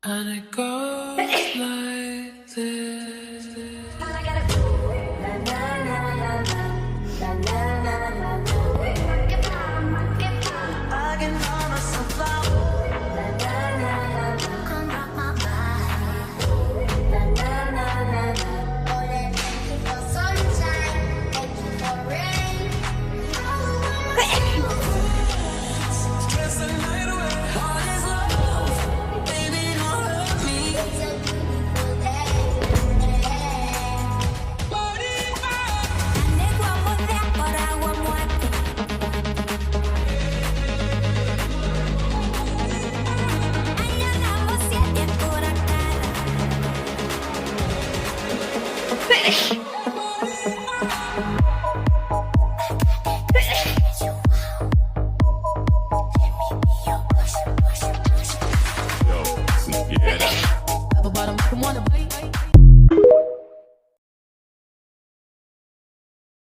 And it goes like this. I can find myself Yo, yeah, that. Apple bottom, come on the bite.